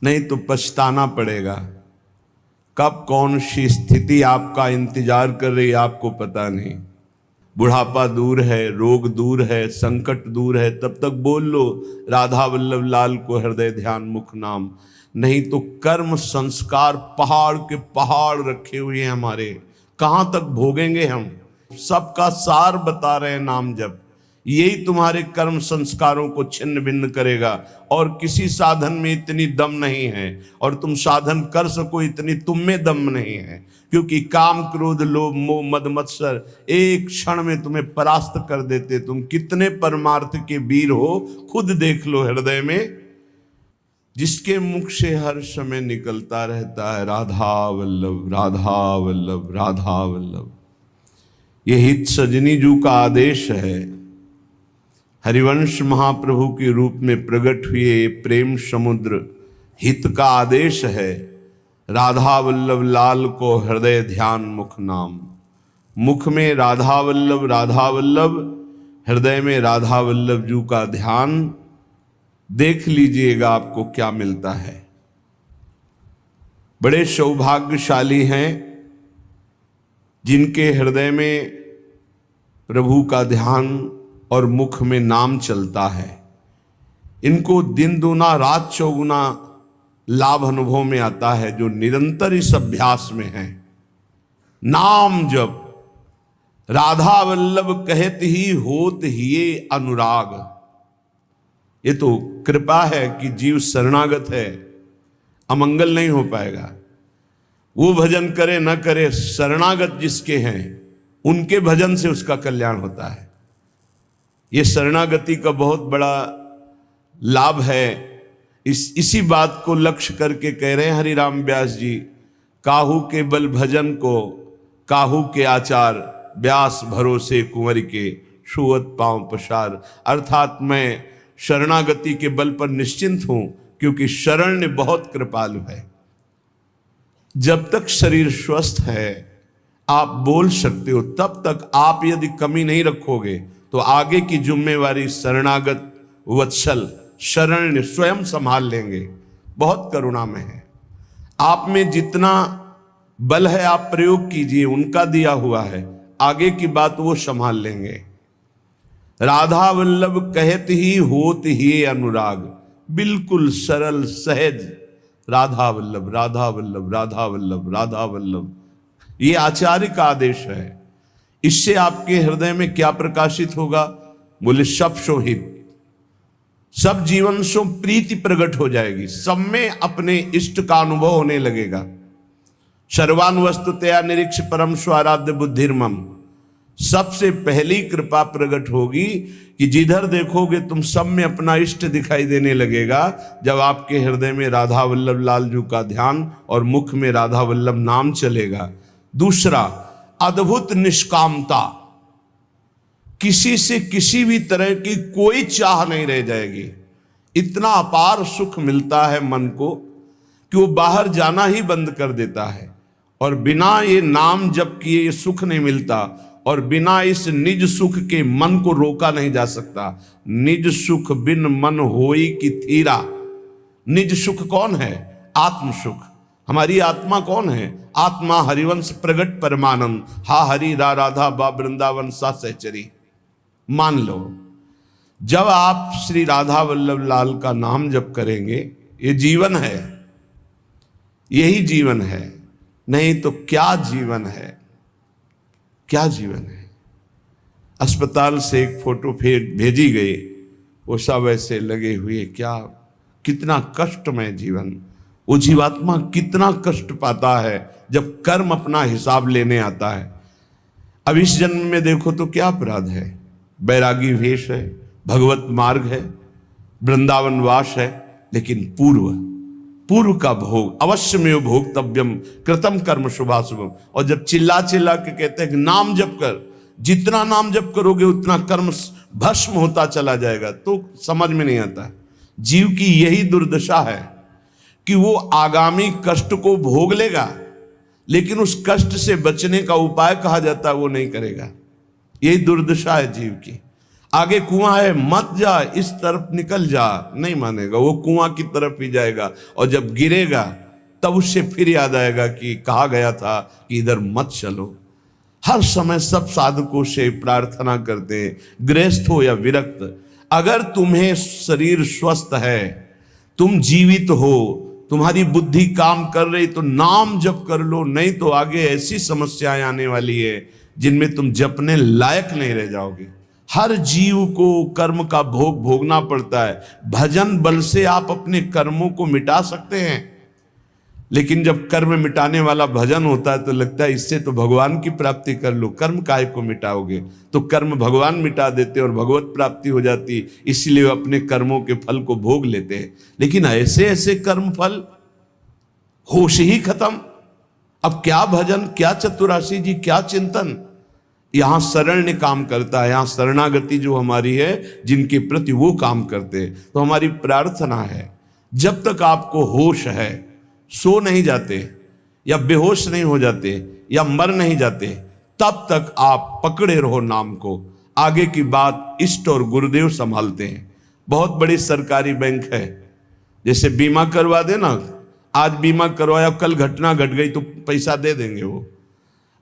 नहीं तो पछताना पड़ेगा। कब कौन सी स्थिति आपका इंतजार कर रही है आपको पता नहीं। बुढ़ापा दूर है, रोग दूर है, संकट दूर है, तब तक बोल लो राधा वल्लभ लाल को हृदय ध्यान मुख नाम। नहीं तो कर्म संस्कार पहाड़ के पहाड़ रखे हुए हैं हमारे, कहां तक भोगेंगे हम। सबका सार बता रहे हैं नाम जप, यही तुम्हारे कर्म संस्कारों को छिन्न भिन्न करेगा। और किसी साधन में इतनी दम नहीं है, और तुम साधन कर सको इतनी तुम में दम नहीं है, क्योंकि काम क्रोध लोभ मोह मद मत्सर एक क्षण में तुम्हें परास्त कर देते। तुम कितने परमार्थ के वीर हो, खुद देख लो हृदय में। जिसके मुख से हर समय निकलता रहता है राधा वल्लभ राधा वल्लभ राधा वल्लभ। ये हित सजनी जू का आदेश है। हरिवंश महाप्रभु के रूप में प्रकट हुए प्रेम समुद्र हित का आदेश है। राधा वल्लभ लाल को हृदय ध्यान मुख नाम। मुख में राधा वल्लभ, हृदय में राधा वल्लभ जू का ध्यान। देख लीजिएगा आपको क्या मिलता है। बड़े सौभाग्यशाली हैं जिनके हृदय में प्रभु का ध्यान और मुख में नाम चलता है। इनको दिन दूना रात चौगुना लाभ अनुभव में आता है, जो निरंतर इस अभ्यास में है। नाम जप राधा वल्लभ कहत ही होत ही अनुराग। ये तो कृपा है कि जीव शरणागत है, अमंगल नहीं हो पाएगा। वो भजन करे न करे, शरणागत जिसके हैं उनके भजन से उसका कल्याण होता है। ये शरणागति का बहुत बड़ा लाभ है। इसी बात को लक्ष्य करके कह रहे हैं हरिराम व्यास जी, काहू के बल भजन को काहू के आचार, व्यास भरोसे कुंवर के छुअत पांव पसार। अर्थात मैं शरणागति के बल पर निश्चिंत हूं, क्योंकि शरण्य बहुत कृपालु है। जब तक शरीर स्वस्थ है आप बोल सकते हो, तब तक आप यदि कमी नहीं रखोगे तो आगे की जिम्मेवारी शरणागत वत्सल शरण्य स्वयं संभाल लेंगे। बहुत करुणा में है। आप में जितना बल है आप प्रयोग कीजिए, उनका दिया हुआ है, आगे की बात वो संभाल लेंगे। राधा वल्लभ कहत ही होत ही अनुराग। बिल्कुल सरल सहज राधा वल्लभ राधा वल्लभ राधा वल्लभ राधा वल्लभ, ये आचार्य का आदेश है। इससे आपके हृदय में क्या प्रकाशित होगा? बोले सब शोहित, सब जीवन सो प्रीति प्रकट हो जाएगी, सब में अपने इष्ट का अनुभव होने लगेगा। सर्वान वस्तुतया निरीक्ष परम स्वाराध्य बुद्धिर्मम। सबसे पहली कृपा प्रकट होगी कि जिधर देखोगे तुम सब में अपना इष्ट दिखाई देने लगेगा, जब आपके हृदय में राधा वल्लभ लाल जी का ध्यान और मुख में राधा वल्लभ नाम चलेगा। दूसरा, अद्भुत निष्कामता। किसी से किसी भी तरह की कोई चाह नहीं रह जाएगी। इतना अपार सुख मिलता है मन को कि वो बाहर जाना ही बंद कर देता है। और बिना ये नाम जप किए ये सुख नहीं मिलता, और बिना इस निज सुख के मन को रोका नहीं जा सकता। निज सुख बिन मन होई की थीरा। निज सुख कौन है? आत्म सुख। हमारी आत्मा कौन है? आत्मा हरिवंश प्रगट परमानंद। हा हरि रा राधा बा वृंदावन सा सहचरी। मान लो, जब आप श्री राधा वल्लभ लाल का नाम जप करेंगे, ये जीवन है, यही जीवन है। नहीं तो क्या जीवन है, क्या जीवन है। अस्पताल से एक फोटो भेजी गई, वो सब ऐसे लगे हुए, क्या कितना कष्टमय जीवन। वो जीवात्मा कितना कष्ट पाता है जब कर्म अपना हिसाब लेने आता है। अब इस जन्म में देखो तो क्या अपराध है? बैरागी वेश है, भगवत मार्ग है, वृंदावन वास है, लेकिन पूर्व का भोग अवश्य में भोक्तव्यम कृतम कर्म शुभाशुभम। और जब चिल्ला चिल्ला के कहते हैं कि नाम जप कर, जितना नाम जप करोगे उतना कर्म भस्म होता चला जाएगा, तो समझ में नहीं आता। जीव की यही दुर्दशा है कि वो आगामी कष्ट को भोग लेगा, लेकिन उस कष्ट से बचने का उपाय कहा जाता है वो नहीं करेगा। यही दुर्दशा है जीव की। आगे कुआं है, मत जा, इस तरफ निकल जा, नहीं मानेगा, वो कुआं की तरफ ही जाएगा। और जब गिरेगा तब उससे फिर याद आएगा कि कहा गया था कि इधर मत चलो। हर समय सब साधकों से प्रार्थना करते हैं, गृहस्थ हो या विरक्त, अगर तुम्हें शरीर स्वस्थ है, तुम जीवित हो, तुम्हारी बुद्धि काम कर रही, तो नाम जप कर लो, नहीं तो आगे ऐसी समस्याएं आने वाली है जिनमें तुम जपने लायक नहीं रह जाओगे। हर जीव को कर्म का भोग भोगना पड़ता है। भजन बल से आप अपने कर्मों को मिटा सकते हैं, लेकिन जब कर्म मिटाने वाला भजन होता है तो लगता है इससे तो भगवान की प्राप्ति कर लो, कर्म काहे को मिटाओगे। तो कर्म भगवान मिटा देते और भगवत प्राप्ति हो जाती, इसलिए वे अपने कर्मों के फल को भोग लेते हैं। लेकिन ऐसे ऐसे कर्म फल, होश ही खत्म। अब क्या भजन, क्या चतुराशी जी, क्या चिंतन। यहां शरण्य काम करता है, यहां शरणागति जो हमारी है, जिनके प्रति वो काम करते हैं। तो हमारी प्रार्थना है, जब तक आपको होश है, सो नहीं जाते या बेहोश नहीं हो जाते या मर नहीं जाते, तब तक आप पकड़े रहो नाम को। आगे की बात इष्ट और गुरुदेव संभालते हैं। बहुत बड़ी सरकारी बैंक है, जैसे बीमा करवा देना, आज बीमा करवाया, कल घटना घट गई तो पैसा दे देंगे वो।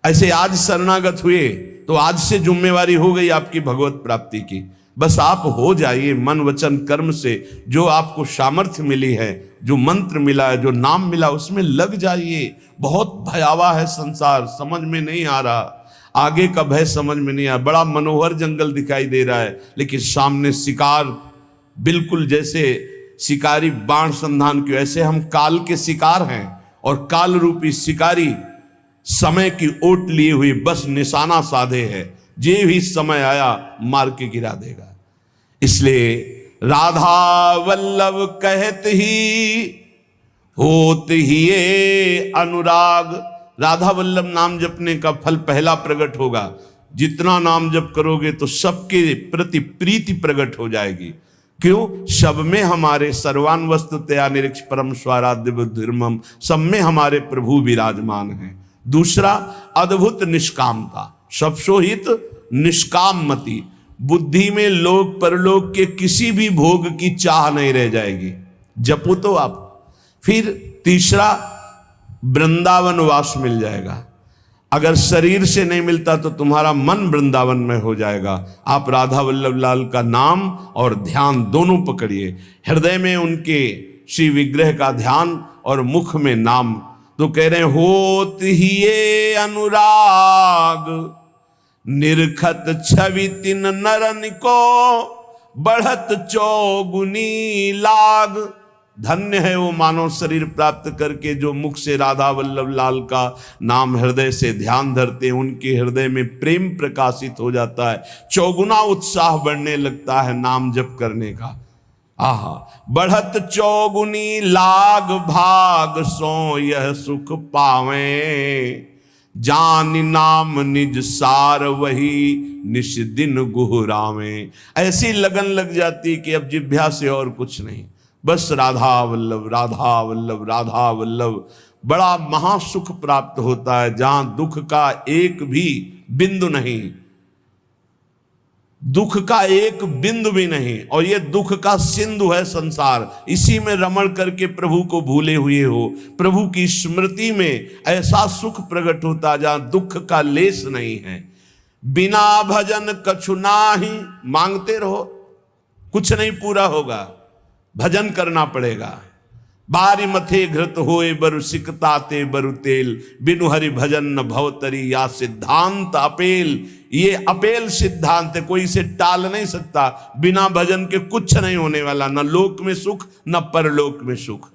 ऐसे आज शरणागत हुए तो आज से जिम्मेवारी हो गई आपकी भगवत प्राप्ति की। बस आप हो जाइए मन वचन कर्म से, जो आपको सामर्थ्य मिली है, जो मंत्र मिला है, जो नाम मिला, उसमें लग जाइए। बहुत भयावह है संसार, समझ में नहीं आ रहा, आगे का भय समझ में नहीं आ रहा। बड़ा मनोहर जंगल दिखाई दे रहा है, लेकिन सामने शिकार, बिल्कुल जैसे शिकारी बाण संधान के, ऐसे हम काल के शिकार हैं। और काल रूपी शिकारी समय की ओट लिए हुई बस निशाना साधे है, जे भी समय आया मार के गिरा देगा। इसलिए राधा वल्लभ कहत ही होत ही ये अनुराग। राधा वल्लभ नाम जपने का फल पहला प्रकट होगा। जितना नाम जप करोगे तो सबके प्रति प्रीति प्रकट हो जाएगी। क्यों? सब में हमारे सर्वान वस्तुतया निरीक्ष परम स्वाराध्य बुद्धिर्मम, सब में हमारे प्रभु विराजमान हैं। दूसरा, अद्भुत निष्कामता, सबसो हित निष्काम मति, बुद्धि में लोक परलोक के किसी भी भोग की चाह नहीं रह जाएगी। जपो तो आप। फिर तीसरा, वृंदावन वास मिल जाएगा। अगर शरीर से नहीं मिलता तो तुम्हारा मन वृंदावन में हो जाएगा। आप राधा वल्लभ लाल का नाम और ध्यान दोनों पकड़िए। हृदय में उनके श्री विग्रह का ध्यान और मुख में नाम। तो कह रहे होत ही ये अनुराग, निरखत छवि तिन नरन को, बढ़त चौगुनी लाग। धन्य है वो मानव शरीर प्राप्त करके जो मुख से राधा वल्लभ लाल का नाम हृदय से ध्यान धरते हैं। उनके हृदय में प्रेम प्रकाशित हो जाता है, चौगुना उत्साह बढ़ने लगता है नाम जप करने का। आहा, बढ़त चौगुनी लाग भाग, सो यह सुख पावे। जान नाम निज सार वही, निश दिन गुहरावे। ऐसी लगन लग जाती कि अब जिभ्या से और कुछ नहीं, बस राधा वल्लभ राधा वल्लभ राधा वल्लभ। बड़ा महासुख प्राप्त होता है, जहां दुख का एक भी बिंदु नहीं, दुख का एक बिंदु भी नहीं। और ये दुख का सिंधु है संसार, इसी में रमण करके प्रभु को भूले हुए हो। प्रभु की स्मृति में ऐसा सुख प्रकट होता है जहां दुख का लेस नहीं है। बिना भजन कछु नाही, मांगते रहो, कुछ नहीं पूरा होगा, भजन करना पड़ेगा। बारी मथे घृत होए बरु सिकताते बरु तेल, बिनु हरि भजन न भवतरी या सिद्धांत अपेल। ये अपेल सिद्धांत है, कोई इसे टाल नहीं सकता। बिना भजन के कुछ नहीं होने वाला, न लोक में सुख न परलोक में सुख।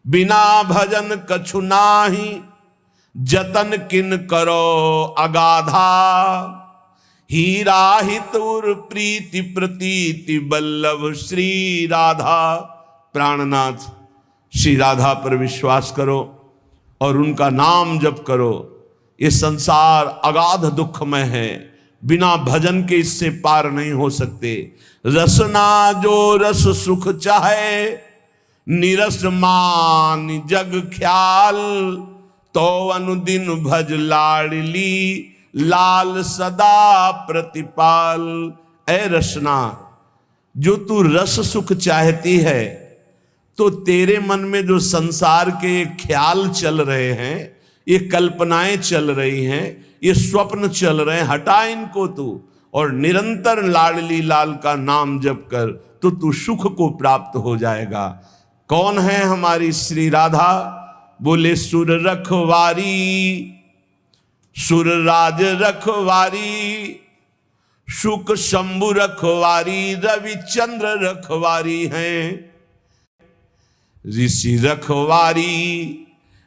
बिना भजन कछु नाही, जतन किन करो अगाधा। हीरा हितुर प्रीति प्रतीति बल्लभ श्री राधा। प्राणनाथ श्री राधा पर विश्वास करो और उनका नाम जप करो। ये संसार अगाध दुखमय है, बिना भजन के इससे पार नहीं हो सकते। रसना जो रस सुख चाहे, निरस मान जग ख्याल। तो अनुदिन भज लाडली, लाल सदा प्रतिपाल। ऐ रसना, जो तू रस सुख चाहती है तो तेरे मन में जो संसार के ख्याल चल रहे हैं, ये कल्पनाएं चल रही हैं, ये स्वप्न चल रहे हैं, हटा इनको तू और निरंतर लाडली लाल का नाम जप कर तो तू सुख को प्राप्त हो जाएगा। कौन है हमारी श्री राधा? बोले सुर रखवारी, सुर राज रखवारी, शुक शंभु रखवारी, रविचंद्र रखवारी हैं। ऋषि रखवारी,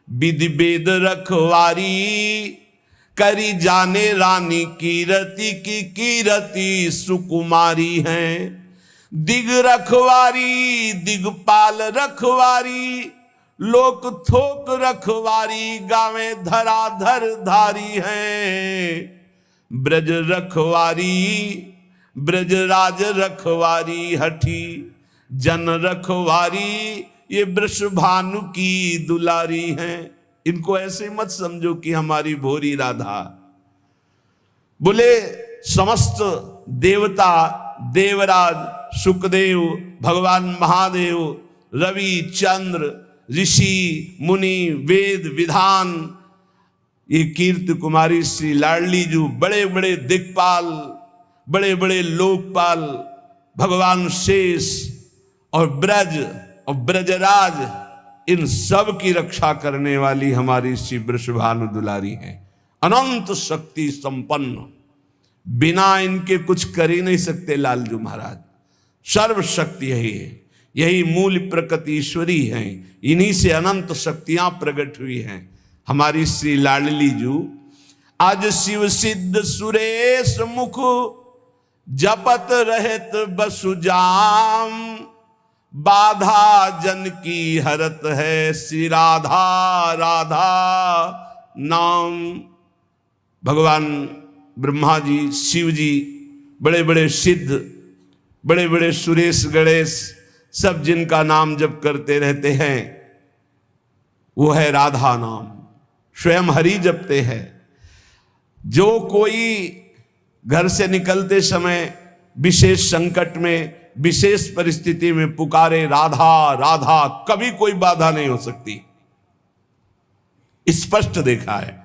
विधि वेद रखवारी, करी जाने रानी कीरति की कीरति सुकुमारी हैं। दिग रखवारी, दिगपाल रखवारी, लोक थोक रखवारी, गावे धराधर धारी हैं। ब्रज रखवारी, ब्रजराज रखवारी, हठी जन रखवारी, ये वृषभानु की दुलारी हैं। इनको ऐसे मत समझो कि हमारी भोरी राधा। बोले समस्त देवता, देवराज, सुखदेव, भगवान महादेव, रवि, चंद्र, ऋषि, मुनि, वेद, विधान, ये कीर्ति कुमारी श्री लाडली जो बड़े बड़े दिक्पाल, बड़े बड़े लोकपाल, भगवान शेष और ब्रज और ब्रजराज, इन सब की रक्षा करने वाली हमारी श्री वृषभानु दुलारी है। अनंत शक्ति संपन्न, बिना इनके कुछ कर ही नहीं सकते लालजू महाराज। सर्वशक्ति यही है, यही मूल प्रकृति ईश्वरी है, इन्हीं से अनंत शक्तियां प्रकट हुई हैं। हमारी श्री लाडली जू आज शिव सिद्ध सुरेश मुख, जपत रहत बसुजाम, बाधा जन की हरत है श्री राधा राधा नाम। भगवान ब्रह्मा जी, शिव जी, बड़े बड़े सिद्ध, बड़े बड़े सुरेश गणेश, सब जिनका नाम जप करते रहते हैं वो है राधा नाम, स्वयं हरि जपते हैं। जो कोई घर से निकलते समय विशेष संकट में, विशेष परिस्थिति में पुकारे राधा राधा, कभी कोई बाधा नहीं हो सकती। स्पष्ट देखा है।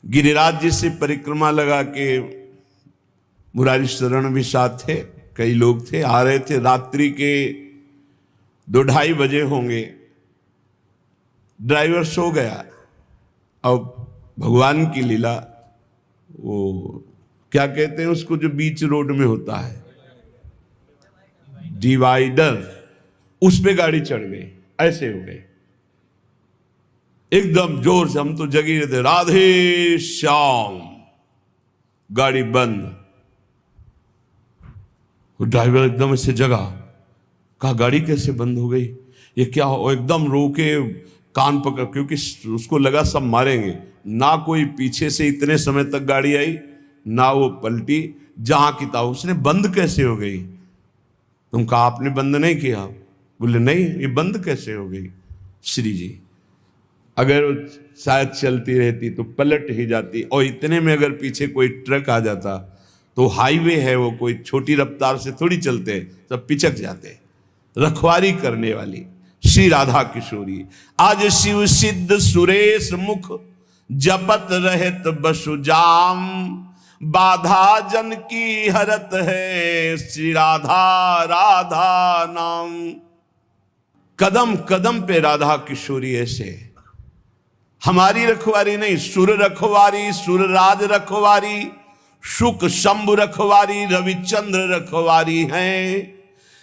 गिरिराज जी से परिक्रमा लगा के मुरारी शरण भी साथ थे, कई लोग थे, आ रहे थे, रात्रि के 2-2:30 बजे होंगे। ड्राइवर सो गया। अब भगवान की लीला, वो क्या कहते हैं उसको जो बीच रोड में होता है, डिवाइडर, उस पे गाड़ी चढ़ गई। ऐसे हो गए एकदम जोर से, हम तो जगी रहे थे, राधे श्याम, गाड़ी बंद। ड्राइवर एकदम ऐसे जगा, कहा गाड़ी कैसे बंद हो गई, ये क्या हो? एकदम रोके, कान पकड़, क्योंकि उसको लगा सब मारेंगे। ना कोई पीछे से इतने समय तक गाड़ी आई, ना वो पलटी, जहां की था। उसने बंद कैसे हो गई? तुम कहा आपने बंद नहीं किया। बोले नहीं, ये बंद कैसे हो गई? श्री जी, अगर शायद चलती रहती तो पलट ही जाती, और इतने में अगर पीछे कोई ट्रक आ जाता तो हाईवे है, वो कोई छोटी रफ्तार से थोड़ी चलते, सब पिचक जाते। रखवारी करने वाली श्री राधा किशोरी आज शिव सिद्ध सुरेश मुख, जपत रहत बसुजाम, बाधा जन की हरत है श्री राधा राधा नाम। कदम कदम पे राधा किशोरी ऐसे। हमारी रखवारी नहीं, सुर रखवारी, सुर राज रखवारी, शुक शंभु रखवारी, रविचंद्र रखवारी हैं।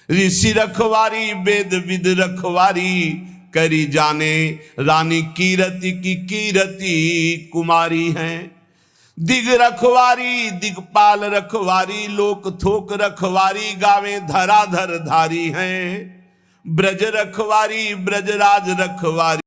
ऋषि रखवारी, वेद विद रखवारी, करी जाने रानी कीरति की कीरति कुमारी हैं। दिग रखवारी, दिगपाल रखवारी, लोक थोक रखवारी, गावे धराधर धारी हैं। ब्रज रखवारी, ब्रजराज रखवारी।